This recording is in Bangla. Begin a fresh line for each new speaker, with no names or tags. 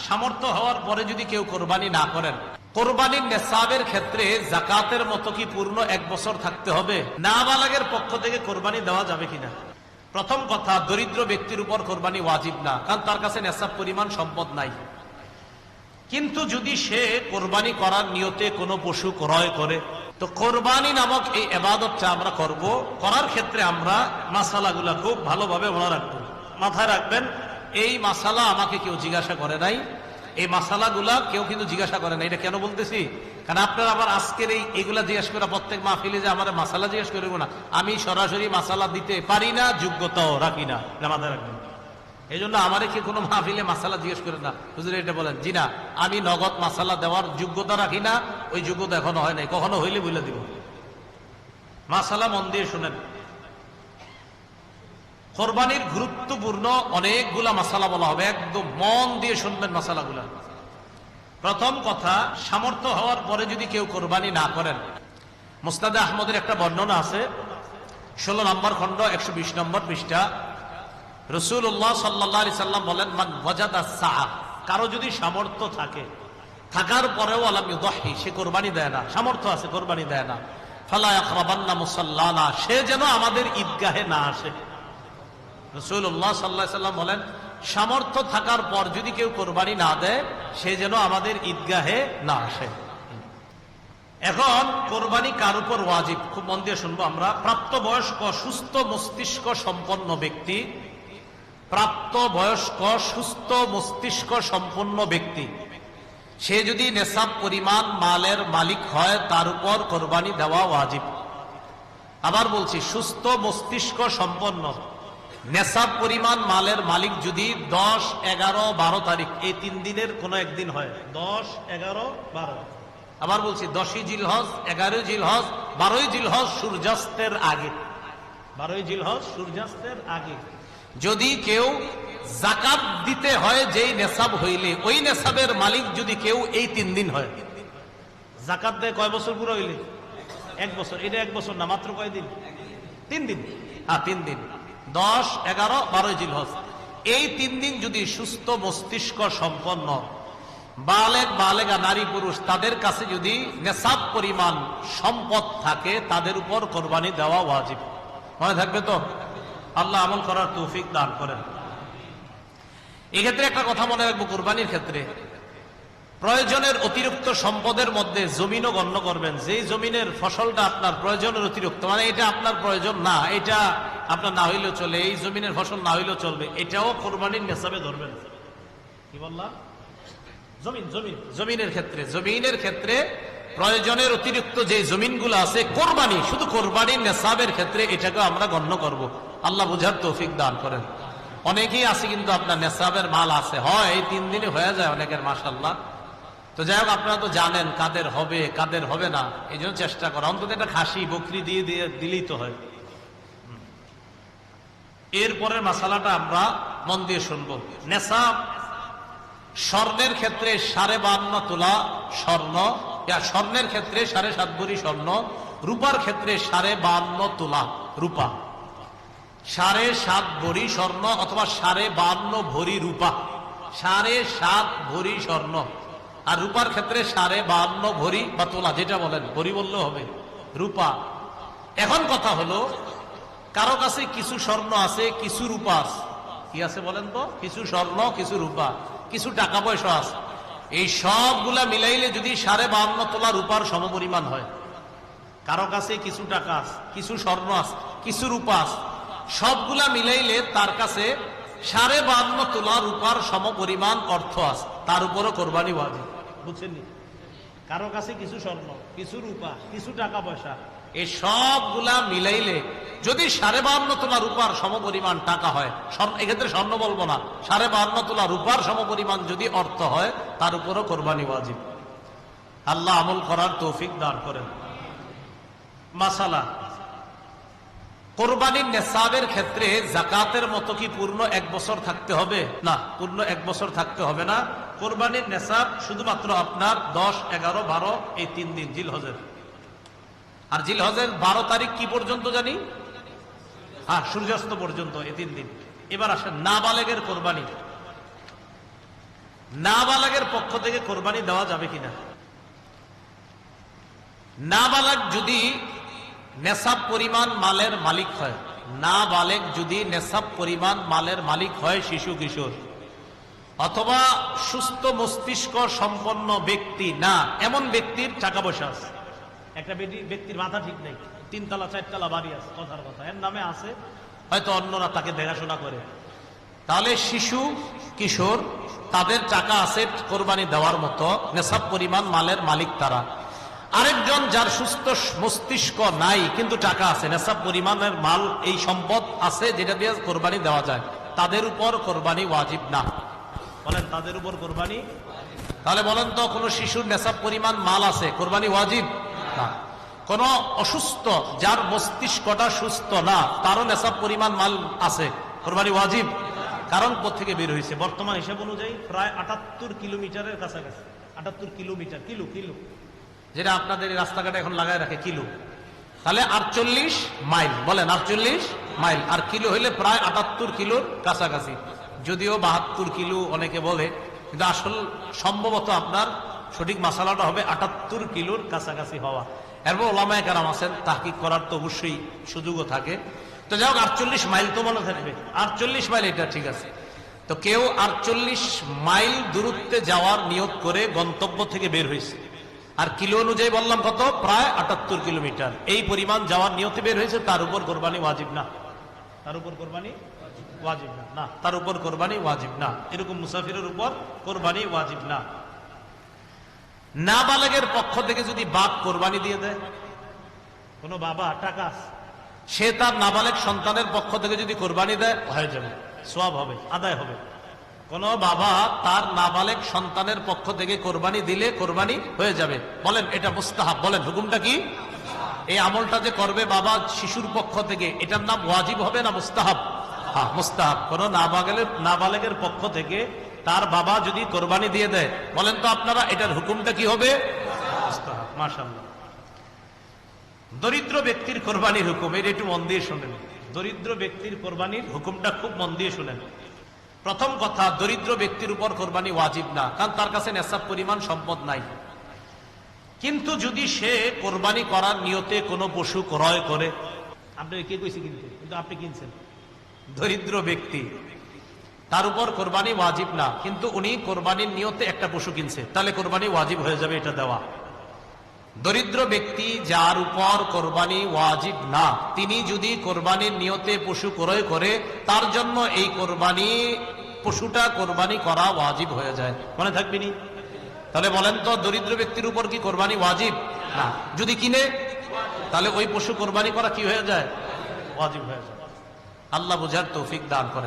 সামর্থ্য হওয়ার পরে যদি কেউ কোরবানি না করেন, কোরবানির নেসাবের ক্ষেত্রে জাকাতের মতো কি পূর্ণ 1 বছর থাকতে হবে? নাবালেগের পক্ষ থেকে কোরবানি দেওয়া যাবে কিনা? প্রথম কথা, দরিদ্র ব্যক্তির উপর কোরবানি ওয়াজিব না, কারণ তার কাছে নেসাব পরিমাণ সম্পদ নাই। কিন্তু যদি সে কোরবানি করার নিয়তে কোনো পশু ক্রয় করে, তো কোরবানি নামক এই ইবাদতটা আমরা করব, করার ক্ষেত্রে আমরা মাসালাগুলা খুব ভালোভাবে মনে রাখবো। মাথায় রাখবেন, এই মাসালা আমাকে কেউ জিজ্ঞাসা করে নাই, এই মাসালাগুলা কেউ কিন্তু জিজ্ঞাসা করে না। এটা কেন বলতেছি? কারণ আপনারা আবার আজকের এইগুলা জিজ্ঞাসা করা প্রত্যেক মাহফিলে যে আমার মাসালা জিজ্ঞাসা করবো না, আমি সরাসরি মাসালা দিতে পারি না, যোগ্যতাও রাখি না, মাথায় রাখবেন। এই জন্য আমার কি কোনো মাহফিলে মাসালা জিজ্ঞেস করে না, হুজুর এটা বলেন, জি না, আমি নগদ মাসালা দেওয়ার যোগ্যতা রাখি না, ওই যোগ্যতা এখনো হয় নাই, কখনো হইলে বলে দিব। মাসালা মন দিয়ে শুনেন। কোরবানির গুরুত্বপূর্ণ অনেকগুলা মাসালা বলা হবে, একদম মন দিয়ে শুনবেন মাসালাগুলা। প্রথম কথা, সামর্থ্য হওয়ার পরে যদি কেউ কোরবানি না করেন, মুসনাদে আহমদের একটা বর্ণনা আছে, 16 নম্বর খণ্ড 120 নম্বর পৃষ্ঠা। রাসূলুল্লাহ সাল্লাল্লাহু আলাইহি সাল্লাম বলেন, মান ওয়াজাদা সাআ, কারো যদি সামর্থ্য থাকে, থাকার পরেও আলাম ইউদাহি, সে কোরবানি দেয় না, সামর্থ্য আছে কোরবানি দেয় না, ফালা ইয়াকরাবান্না মুসাল্লানা, সে যেন আমাদের ঈদগাহে না আসে। রাসূলুল্লাহ সাল্লাল্লাহু আলাইহি সাল্লাম বলেন, সামর্থ্য থাকার পর যদি কেউ কোরবানি না দেয়, সে যেন আমাদের ঈদগাহে না আসে। এখন কোরবানি কার উপর ওয়াজিব, খুব মন দিয়ে শুনবো আমরা। প্রাপ্তবয়স্ক সুস্থ মস্তিষ্ক সম্পন্ন ব্যক্তি, প্রাপ্তবয়স্ক সুস্থ মস্তিষ্ক সম্পন্ন ব্যক্তি, সে যদি নেসাব পরিমাণ মালের মালিক হয়, তার উপর কোরবানি দেওয়া ওয়াজিব। আবার বলছি, সুস্থ মস্তিষ্ক সম্পন্ন, নেসাব পরিমাণ মালের মালিক যদি 10, 11, 12 তারিখ এই 3 দিনের কোন একদিন হয়, 10, 11, 12, আবার বলছি 10ই জিলহজ, 11ই জিলহজ, 12ই জিলহজ সূর্যাস্তের আগে, 12ই জিলহজ সূর্যাস্তের আগে যদি কেউ যাকাত দিতে হয়, যেই নেসাব হইলে ওই নেসাবের মালিক যদি কেউ এই 3 দিন হয়, যাকাত দেয় কয় বছর পুরো হইলে? 1 বছর। এটা 1 বছর না, মাত্র কয়দিন? 3 দিন। হ্যাঁ, 3 দিন, 10, 11, 12 জিলহজ, এই 3 দিন যদি সুস্থ মস্তিষ্ক সম্পন্ন বালেগ বালেগা নারী পুরুষ, তাদের কাছে যদি নেসাব পরিমাণ সম্পদ থাকে, তাদের উপর কোরবানি দেওয়া ওয়াজিব। মনে থাকবে তো? আল্লাহ আমল করার তৌফিক দান করেন। এক্ষেত্রে একটা কথা মনে রাখবো, কোরবানির ক্ষেত্রে প্রয়োজনের অতিরিক্ত সম্পদের মধ্যে জমিনও গণ্য করবেন। যেই জমিনের ফসলটা আপনার প্রয়োজনের অতিরিক্ত, মানে এটা আপনার প্রয়োজন না, এটা আপনার না হইলেও চলে, এই জমিনের ফসল না হইলেও চলবে, এটাও কোরবানির নেসাবে ধরবেন। কি বললাম? জমিনের ক্ষেত্রে প্রয়োজনের অতিরিক্ত যে জমিনগুলো আছে, কোরবানি, শুধু কোরবানির নেসাবের ক্ষেত্রে এটাকে আমরা গণ্য করব। আল্লাহ বুঝার তৌফিক দান করেন। অনেকেই আছে কিন্তু আপনার নেসাবের মাল আছে, হয় এই 3 দিনে হয়ে যায় অনেকের, মাশাআল্লাহ। তো যাই হোক, আপনারা তো জানেন কাদের হবে কাদের হবে না, এই জন্য চেষ্টা করা, অন্তত একটা খাসি বকরি দিলেই তো হয়। এরপরের মাসালাটা আমরা মন দিয়ে শুনবো। নেসাব স্বর্ণের ক্ষেত্রে 52.5 তোলা স্বর্ণ, স্বর্ণের ক্ষেত্রে 7.5 ভরি স্বর্ণ, রূপার ক্ষেত্রে 52.5 তোলা রূপা, 7.5 ভরি স্বর্ণ অথবা 52.5 ভরি রূপা, 7.5 ভরি স্বর্ণ, আর রূপার ক্ষেত্রে 52.5 ভরি বা তোলা, যেটা বলেন, ভরি বললেও হবে, রূপা। এখন কথা হলো, কারো কাছে কিছু স্বর্ণ আছে, কিছু রূপা আছে। কি আছে বলেন তো? কিছু স্বর্ণ, কিছু রূপা, কিছু টাকা পয়সা আছে। এই সবগুলা মিলাইলে যদি 52.5 তোলা রূপার সমপরিমাণ হয়, কারো কাছে কিছু টাকা আছে, কিছু স্বর্ণ আছে, কিছু রূপা আছে, সবগুলা মিলাইলে তার কাছে 52.5 তোলা রূপার সমপরিমাণ অর্থ আছে, তার উপরও কোরবানি ওয়াজিব। বুঝছেন? কারো কাছে কিছু স্বর্ণ, কিছু রূপা, কিছু টাকা পয়সা, এই সবগুলা মিলাইলে যদি 52.5 তোলা রূপার সমপরিমাণ টাকা হয়, এক্ষেত্রে স্বর্ণ বলবো না, 52.5 তোলা রূপার সমপরিমাণ যদি অর্থ হয়, তার উপরও কোরবানি ওয়াজিব। আল্লাহ আমল করার তৌফিক দান করেন। মাসালা, কোরবানির নেসাবের ক্ষেত্রে যাকাতের মতো কি পূর্ণ 1 বছর থাকতে হবে? না, পূর্ণ 1 বছর থাকতে হবে না। কোরবানির নেসাব শুধুমাত্র আপনার 10, 11, 12 এই 3 দিন জিলহজের। আর জিলহজের 12 তারিখ কি পর্যন্ত জানি? হ্যাঁ, সূর্যাস্ত পর্যন্ত, এই 3 দিন। এবার আসেন নাবালেগের কোরবানি। নাবালকের পক্ষ থেকে কোরবানি দেওয়া যাবে কিনা? নাবালক যদি নেশাব পরিমাণ মালের মালিক হয়, নাবালক যদি নেশাব পরিমাণ মালের মালিক হয়, শিশু কিশোর অথবা সুস্থ মস্তিষ্ক সম্পন্ন ব্যক্তি না, এমন ব্যক্তির টাকা পয়সা আছে। একটা ব্যক্তির মাথা ঠিক নেই, 3 তলা 4 তলা বাড়ি আছে, কথার কথা এর নামে আছে, হয়তো অন্যরা তাকে দেখাশোনা করে, তাহলে শিশু কিশোর তাদের টাকা আছে কোরবানি দেওয়ার মতো, নেশাব পরিমাণ মালের মালিক তারা। আরেকজন যার সুস্থ মস্তিষ্ক নাই কিন্তু টাকা আছে, নেশাব পরিমাণের মাল, এই সম্পদ আছে যেটা দিয়ে কোরবানি দেওয়া যায়, তাদের উপর কোরবানি ওয়াজিব না। বলেন তাদের উপর কোরবানি? তাহলে বলেন তো, কোন শিশুর নেশাব পরিমাণ মাল আছে, কোরবানি ওয়াজিব না। কোন অসুস্থ যার মস্তিষ্কটা সুস্থ না, তারও নেশাব পরিমাণ মাল আছে, কোরবানি ওয়াজিব। কারণ কোত্থেকে বের হয়েছে? বর্তমান হিসাব অনুযায়ী প্রায় 78 কিলোমিটারের কাছাকাছি। 78 কিলোমিটার, কিলো কিলো যেটা আপনাদের রাস্তাঘাটে এখন লাগায় রাখে কিলো, তাহলে 48 মাইল। বলেন 48 মাইল, আর কিলো হইলে প্রায় 78 কিলোর কাছাকাছি। যদিও 72 কিলো অনেকে বলে, কিন্তু আসল সম্ভবত আপনার সঠিক মাসালাটা হবে 78 কিলোর কাছাকাছি হওয়া। এরপর ওলামায়ে কেরাম আছেন, তাহকিক করার তো অবশ্যই সুযোগও থাকে। তো যাই হোক, 48 মাইল তো মনে থাকবে, 48 মাইল এটা ঠিক আছে। তো কেউ 48 মাইল দূরত্বে যাওয়ার নিয়ত করে গন্তব্য থেকে বের হয়েছে, আর কিলো অনুযায়ী বললাম কত, প্রায় 78 কিলোমিটার, এই পরিমাণ যাওয়ার নিয়তে বের হয়েছে, তার উপর কোরবানি ওয়াজিব না। তার উপর কোরবানি ওয়াজিব না, না তার উপর কোরবানি ওয়াজিব না। এরকম মুসাফিরের উপর কোরবানি ওয়াজিব না। নাবালকের পক্ষ থেকে যদি বাপ কোরবানি দিয়ে দেয়, কোন বাবা টাকা সে তার নাবালক সন্তানের পক্ষ থেকে যদি কোরবানি দেয়, হয়ে যাবে, সওয়াব হবে, আদায় হবে। কোন বাবা তার নাবালক সন্তানের পক্ষ থেকে কোরবানি দিলে কোরবানি হয়ে যাবে। বলেন এটা মুস্তাহাব, বলেন হুকুমটা কি? এই আমলটা যে করবে বাবা শিশুর পক্ষ থেকে, এটার নাম ওয়াজিব হবে না মুস্তাহাব? হ্যাঁ মুস্তাহাব। কোন নাবালকের পক্ষ থেকে তার বাবা যদি কোরবানি দিয়ে দেয়, বলেন তো আপনারা এটার হুকুমটা কি হবে? মুস্তাহাব। মাশাআল্লাহ। দরিদ্র ব্যক্তির কোরবানির হুকুম, এটা একটু মন দিয়ে শুনেন। দরিদ্র ব্যক্তির কোরবানির হুকুমটা খুব মন দিয়ে শুনেন। প্রথম কথা, দরিদ্র ব্যক্তির উপর কোরবানি ওয়াজিব না, কারণ তার কাছে নেশাব পরিমাণ সম্পদ নাই। কিন্তু যদি সে কোরবানি করার নিয়তে কোনো পশু ক্রয় করে, আপনি কে কইছে কিনতে, কিন্তু আপনি কিনছেন, দরিদ্র ব্যক্তি, তার উপর কোরবানি ওয়াজিব না, কিন্তু উনি কোরবানির নিয়তে একটা পশু কিনছে, তাহলে কোরবানি ওয়াজিব হয়ে যাবে এটা দেওয়া। দরিদ্র ব্যক্তি যার উপর কোরবানি ওয়াজিব না, তিনি যদি কোরবানির নিয়তে পশু ক্রয় করে, তার জন্য এই কোরবানি পশুটা কোরবানি করা ওয়াজিব হয়ে যায়। মনে থাকবেনি? তাহলে বলেন তো, দরিদ্র ব্যক্তির উপর কি কোরবানি ওয়াজিব না? যদি কিনে, তাহলে ওই পশু কোরবানি করা কি হয়ে যায়? ওয়াজিব হয়ে যায়। আল্লাহ বুঝার তৌফিক দান করেন।